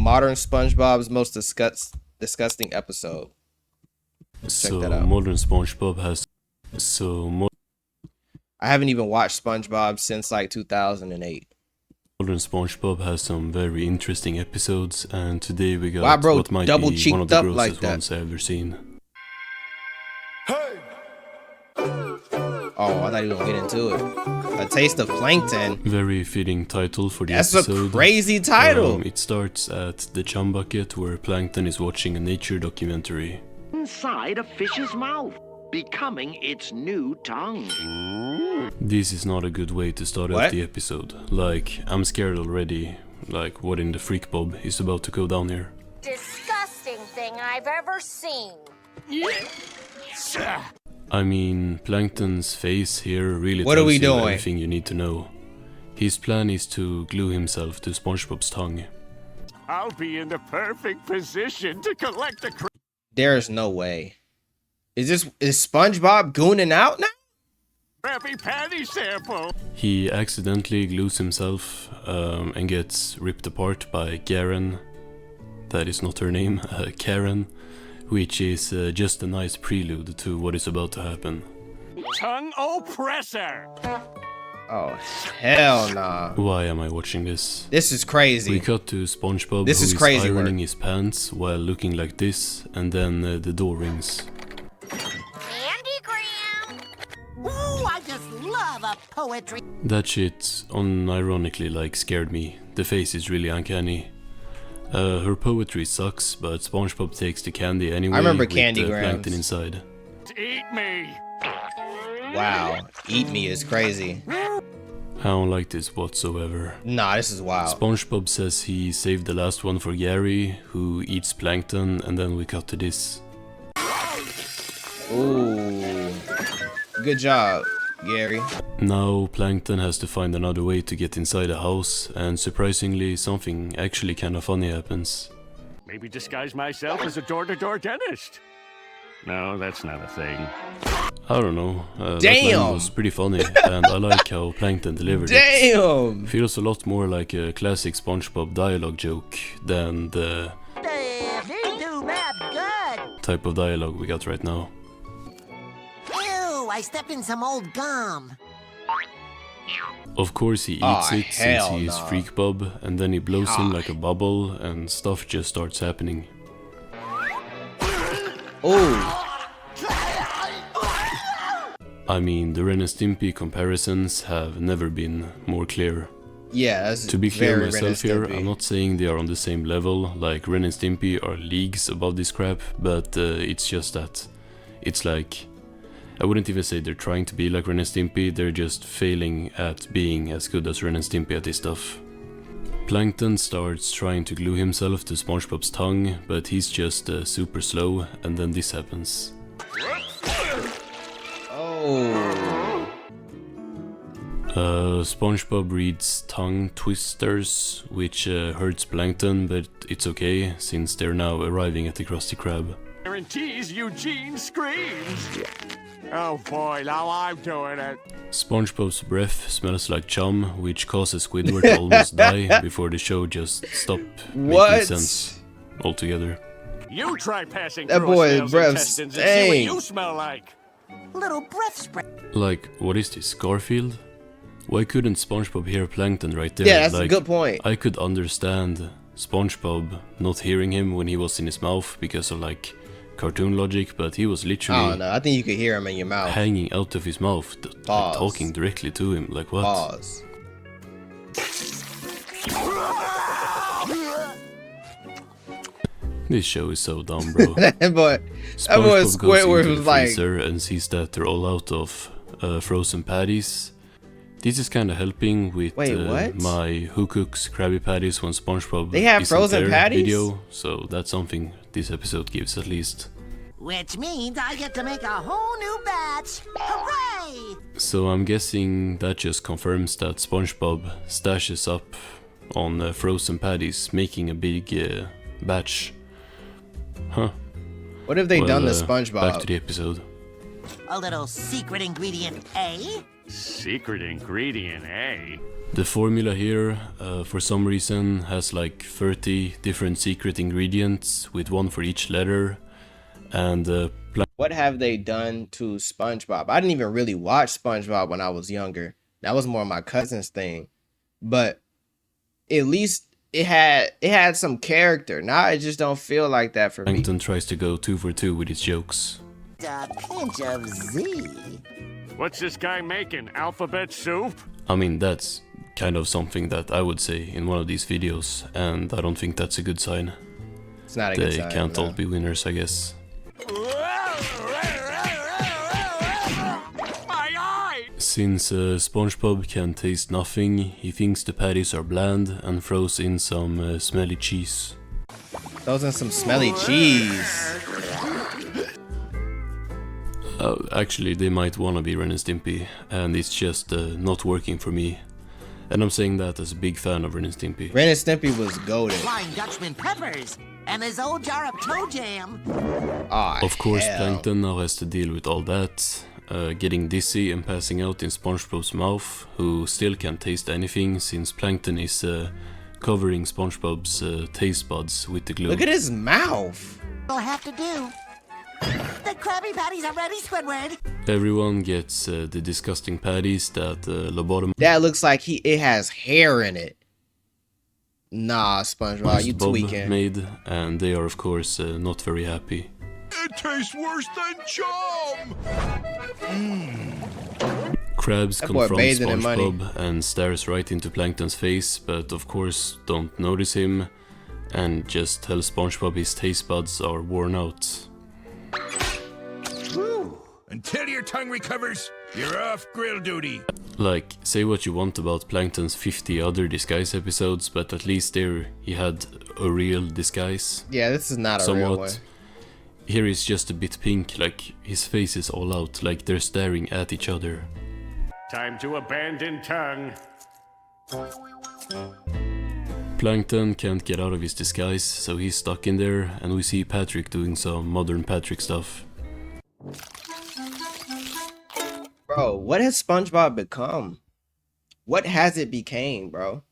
modern SpongeBob's most disgusting episode. Check that out. Modern SpongeBob has I haven't even watched SpongeBob since like 2008. Modern SpongeBob has some very interesting episodes, and today we got Wow, bro, what might double be cheeked one of the up grossest like that. ones I've ever seen. Oh, I thought he was gonna get into it. A Taste of Plankton. Very fitting title for the That's episode. a crazy title. It starts at the chum bucket where Plankton is watching a nature documentary. Inside a fish's mouth, becoming its new tongue. This is not a good way to start What? out the episode. Like, I'm scared already. Like, what in the freak bob is about to go down here? Disgusting thing I've ever seen. I mean, Plankton's face here really What tells are we you doing? everything you need to know. His plan is to glue himself to SpongeBob's tongue. I'll be in the perfect position to collect the There's no way. Is SpongeBob gooning out now? Krabby Patty sample. He accidentally glues himself and gets ripped apart by Garen. That is not her name, Karen. Which is just a nice prelude to what is about to happen. Tongue oppressor. Oh, hell nah. Why am I watching this? This is crazy. We cut to SpongeBob This who is is crazy ironing work. his pants while looking like this, and then the door rings. Candy Graham. Ooh, I just love a poetry. That shit unironically like scared me. The face is really uncanny. Her poetry sucks, but SpongeBob takes the candy anyway. I remember with Candy the Grams. plankton inside. Eat me. Wow. Eat me is crazy. I don't like this whatsoever. Nah, this is wild. SpongeBob says he saved the last one for Gary, who eats plankton, and then we cut to this. Ooh. Good job, Gary. Now Plankton has to find another way to get inside the house, and surprisingly something actually kinda funny happens. Maybe disguise myself as a door-to-door dentist. No, that's not a thing. I don't know, that Damn! line was pretty funny, and I like how Plankton delivered it. Damn! Feels a lot more like a classic SpongeBob dialogue joke than the They do that good. type of dialogue we got right now. Ew, I stepped in some old gum. Of course he eats Aw, it since hell he is no. Freak Bob, and then he blows him Ah. like a bubble, and stuff just starts happening. Ooh. I mean, the Ren and Stimpy comparisons have never been more clear. Yeah, that's To be clear very myself here, Ren and Stimpy. I'm not saying they are on the same level, like Ren and Stimpy are leagues above this crap, but it's just that it's like, I wouldn't even say they're trying to be like Ren and Stimpy, they're just failing at being as good as Ren and Stimpy at this stuff. Plankton starts trying to glue himself to SpongeBob's tongue, but he's just super slow, and then this happens. Oh. SpongeBob reads tongue twisters, which hurts Plankton, but it's okay, since they're now arriving at the Krusty Krab. Guarantees Eugene screams. Oh boy, now I'm doing it. SpongeBob's breath smells like chum, which causes Squidward to almost die before the show just stopped making What? sense altogether. You try passing That through a boy's snail's breath intestines and see what stank. you smell like. Little breath spray. Like, what is this, Garfield? Why couldn't SpongeBob hear Plankton right there? Yeah, that's a like, good point. I could understand SpongeBob not hearing him when he was in his mouth because of like cartoon logic, but he was literally I don't know. I think you could hear him in your mouth. hanging out of his mouth, like, Pause. talking directly to him. Like what? Pause. This show is so dumb, bro. That boy SpongeBob goes Squidward into was the like, freezer and sees that they're all out of frozen patties. This is kind of helping with Wait, what? my Who Cooks Krabby Patties when SpongeBob They have isn't frozen there patties? video, so that's something this episode gives at least. Which means I get to make a whole new batch. Hooray! So I'm guessing that just confirms that SpongeBob stashes up on frozen patties, making a big batch. Huh. what have they done to Back to SpongeBob? the episode. A little secret ingredient A. Secret ingredient, eh? The formula here, for some reason, has like 30 different secret ingredients with one for each letter. And what have they done to SpongeBob? I didn't even really watch SpongeBob when I was younger. That was more my cousin's thing. But at least it had some character. Now it just don't feel like that for me. Plankton tries to go 2 for 2 with his jokes. A pinch of Z. What's this guy making? Alphabet soup? I mean, that's kind of something that I would say in one of these videos, and I don't think that's a good sign. It's not a good sign. They can't no. all be winners, I guess. My eye! Since SpongeBob can taste nothing, he thinks the patties are bland and throws in some smelly cheese. Those are some smelly cheese. Actually, they might wanna be Ren and Stimpy, and it's just not working for me. And I'm saying that as a big fan of Ren and Stimpy. Ren and Stimpy was goated. Flying Dutchman peppers. And his old jar of toe jam. Oh, Of course, hell. Plankton now has to deal with all that, getting dizzy and passing out in SpongeBob's mouth, who still can't taste anything since Plankton is covering SpongeBob's taste buds with the glue. Look at his mouth. We'll have to do. The Krabby Patties are ready, Squidward. Everyone gets the disgusting patties that Lobotomized That looks like it has hair in it. Nah, SpongeBob, you Bob tweaking. made, and they are of course not very happy. It tastes worse than chum! Krabs That boy confronts bathing in money. SpongeBob and stares right into Plankton's face, but of course don't notice him, and just tells SpongeBob his taste buds are worn out. Until your tongue recovers, you're off grill duty. Like, say what you want about Plankton's 50 other disguise episodes, but at least there he had a real disguise. Yeah, this is not a real one. Here he's just a bit pink, like his face is all out, like they're staring at each other. Time to abandon tongue. Plankton can't get out of his disguise, so he's stuck in there, and we see Patrick doing some modern Patrick stuff. Bro, what has SpongeBob become? What has it became, bro?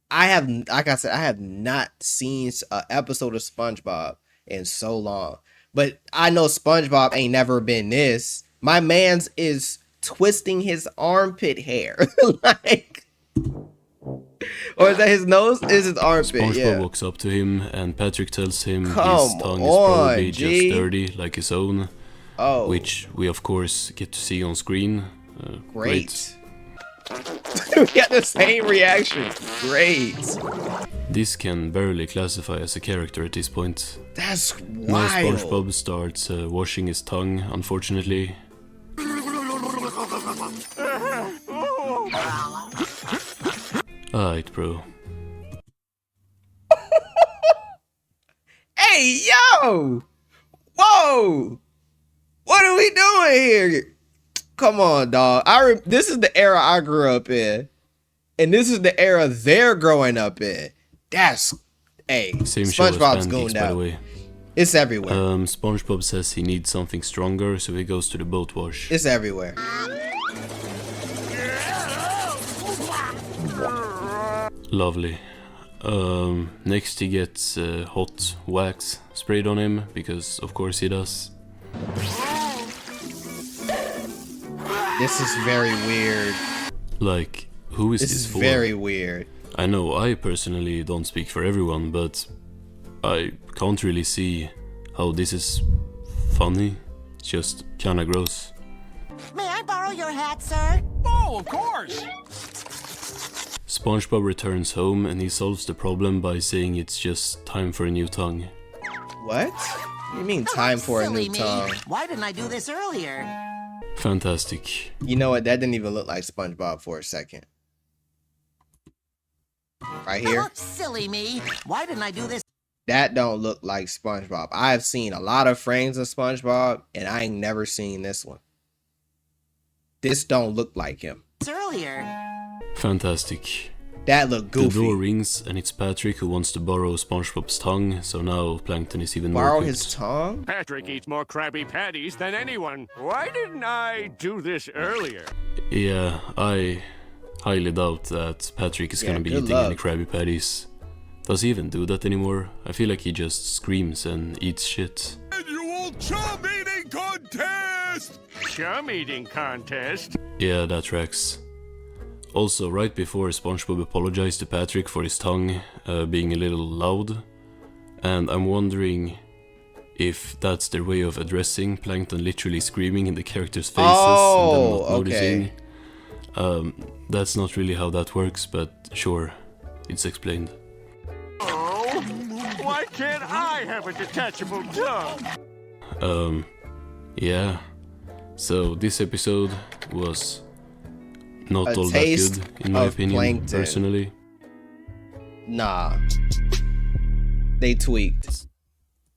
Like I said, I have not seen an episode of SpongeBob in so long. But I know SpongeBob ain't never been this. My man's is twisting his armpit hair. Like, or is that his nose? Is his armpit? SpongeBob Yeah. walks up to him, and Patrick tells him his Come tongue is on, probably G. just dirty, like his own. Oh, Which we of course get to see on screen. great. We got the same reaction. Great. This can barely classify as a character at this point. That's Now wild. SpongeBob starts washing his tongue, unfortunately. Alright, bro. Hey, yo! Whoa! What are we doing here? Come on, dog. This is the era I grew up in. And this is the era they're growing up in. That's... Hey, Same show as SpongeBob's Pancakes, going by the down. way. It's everywhere. SpongeBob says he needs something stronger, so he goes to the boat wash. It's everywhere. Lovely. Next he gets hot wax sprayed on him, because of course he does. This is very weird. Like, who is This this is for? very weird. I know I personally don't speak for everyone, but I can't really see how this is funny. It's just kinda gross. May I borrow your hat, sir? Oh, of course! SpongeBob returns home and he solves the problem by saying it's just time for a new tongue. What? What do you mean time for a Silly new me. tongue? Why didn't I do this earlier? Fantastic. You know what? That didn't even look like SpongeBob for a second. Right here. Silly me. Why didn't I do this That don't look like SpongeBob. I've seen a lot of frames of SpongeBob, and I ain't never seen this one. This don't look like him. earlier? Fantastic. That looked The door goofy. rings and it's Patrick who wants to borrow SpongeBob's tongue, so now Plankton is even more Borrow cooked. his tongue? Patrick eats more Krabby Patties than anyone. Why didn't I do this earlier? Yeah, I highly doubt that Patrick is Yeah, gonna be good eating any luck. Krabby Patties. Does he even do that anymore? I feel like he just screams and eats shit. Annual chum eating contest! Chum eating contest? Yeah, that tracks. Also, right before SpongeBob apologized to Patrick for his tongue being a little loud, and I'm wondering if that's their way of addressing Plankton literally screaming in the characters' faces and them not noticing. That's not really how that works, but sure, it's explained. Oh, why can't I have a detachable tongue? Yeah. So this episode was not A all that taste good, in my of opinion, plankton. personally. Nah. They tweaked.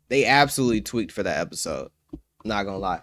They absolutely tweaked for that episode. Not gonna lie.